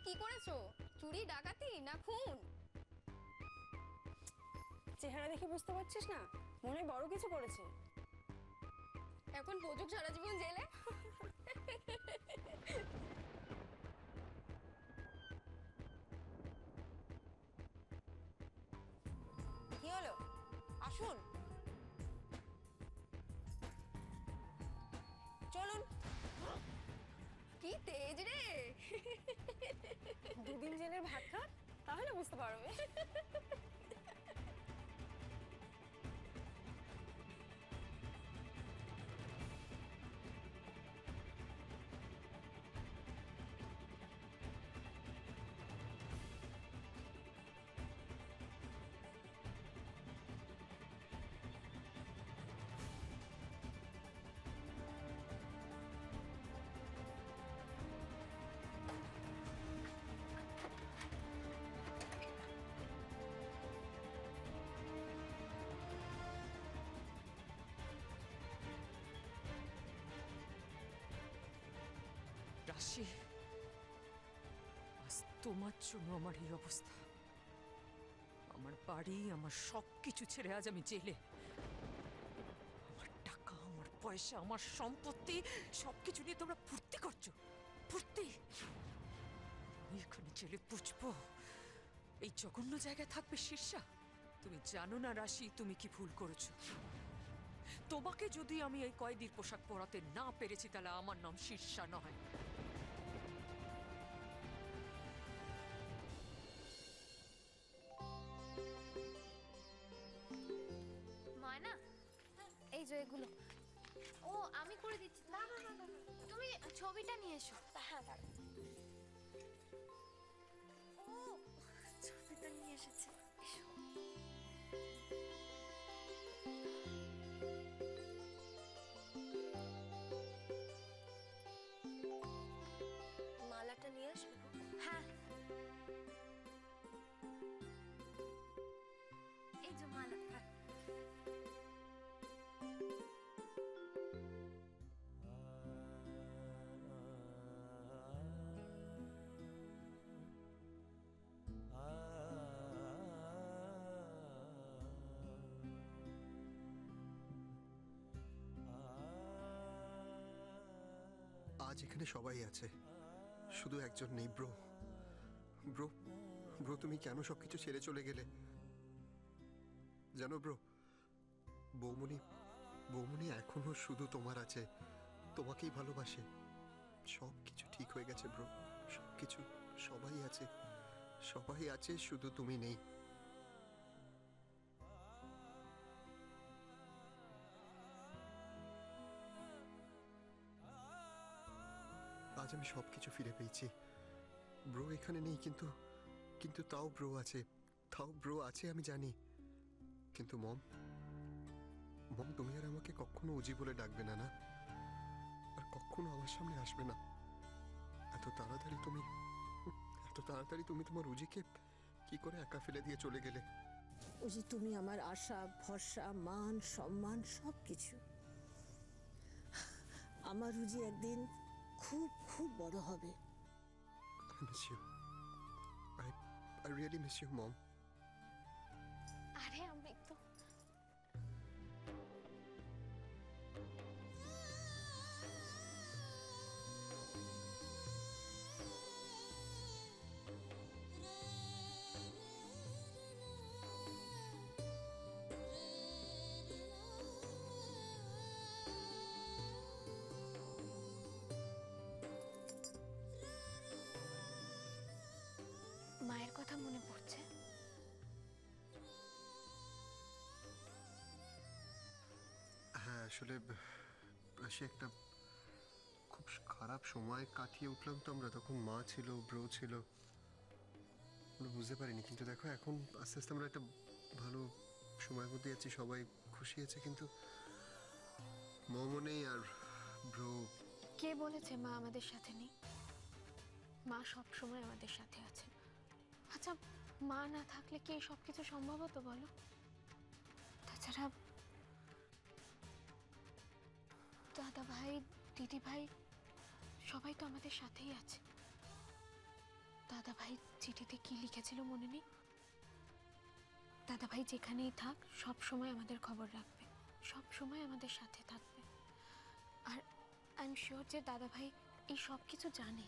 কি করেছো? চুরি, ডাকাতি না খুন? চেহারা দেখে বুঝতে পারছিস না? মনে হয় বড় কিছু করেছে। এখন প্রযোগ সারা জীবন জেলে। কি হলো? আসুন, চলুন। কি তেজ রে! দুদিন জেলের ভাত খা, তাহলে বুঝতে পারবে। রাশি, আজ তোমার জন্য আমার এই অবস্থা। আমার বাড়ি, আমার সবকিছু ছেড়ে আজ আমি জেলে। আমার টাকা, আমার পয়সা, আমার সম্পত্তি সবকিছু নিয়ে তোমরা ফুর্তি করছো। ফুর্তি? আমি এখানে জেলে বুঝবো এই জঘন্য জায়গায় থাকবে শীর্ষা? তুমি জানো না রাশি, তুমি কি ভুল করেছো। তোমাকে যদি আমি এই কয়েদির পোশাক পরাতে না পেরেছি, তাহলে আমার নাম শীর্ষা নয়। ময়না, এই যে এগুলো। ও আমি করে দিচ্ছি। না না না, তুমি ছবিটা নিয়ে এসো। হ্যাঁ, দাঁড়া। ও ছবিটা নিয়ে এসেছে, এসো। মালাটা নিয়ে আসবে? হ্যাঁ, এই যে মালা। আজ এখানে সবাই আছে, শুধু একজন নেই। ব্রো ব্রো ব্রো, তুমি কেন সবকিছু ছেড়ে চলে গেলে? জানো ব্রো, বৌমনি বৌমনি এখনো শুধু তোমার আছে, তোমাকেই ভালোবাসে। সবকিছু ঠিক হয়ে গেছে ব্রো, সবকিছু। সবাই আছে, সবাই আছে, শুধু তুমি নেই। আজ আমি সবকিছু ফিরে পেয়েছি। ব্রো এখানে নেই, কিন্তু কিন্তু তাও ব্রো আছে, আমি জানি। কিন্তু মম, তুমি আর আমাকে কখনো উজি বলে ডাকবে না, না? আর কখনো আমার সামনে আসবে না। এত তাড়াতাড়ি তুমি তোমার উজিকে কি করে একা ফেলে দিয়ে চলে গেলে? উজি তুমি আমার আশা, ভরসা, মান, সম্মান সবকিছু। আমার উজি একদিন খুব খুব বড় হবে। I miss you. I really miss you, Mom. আরে আমি তো মায়ের কথা মনে পড়ছে। হ্যাঁ, আসলে সে একটা খুব খারাপ সময় কাটিয়ে উঠলাম তো আমরা। তখন মা ছিল, ব্রো ছিল, বুঝতে পারিনি। কিন্তু দেখো, এখন আস্তে আস্তে আমরা একটা ভালো সময়ের মধ্যে যাচ্ছি, সবাই খুশি আছে। কিন্তু মমও নেই আর ব্রো। কে বলেছে মা আমাদের সাথে নেই? মা সব সময় আমাদের সাথে আছে। আচ্ছা, মা না থাকলে কি সবকিছু সম্ভব হতো বলো? তাছাড়া দাদা ভাই, দিদি ভাই সবাই তো আমাদের সাথেই আছে। দাদাভাই চিঠিতে কি লিখেছিল মনে নেই? দাদাভাই যেখানেই থাক সব সময় আমাদের খবর রাখবে, সব সময় আমাদের সাথে থাকবে। আর আই এম শিওর যে দাদাভাই এই সব কিছু জানে।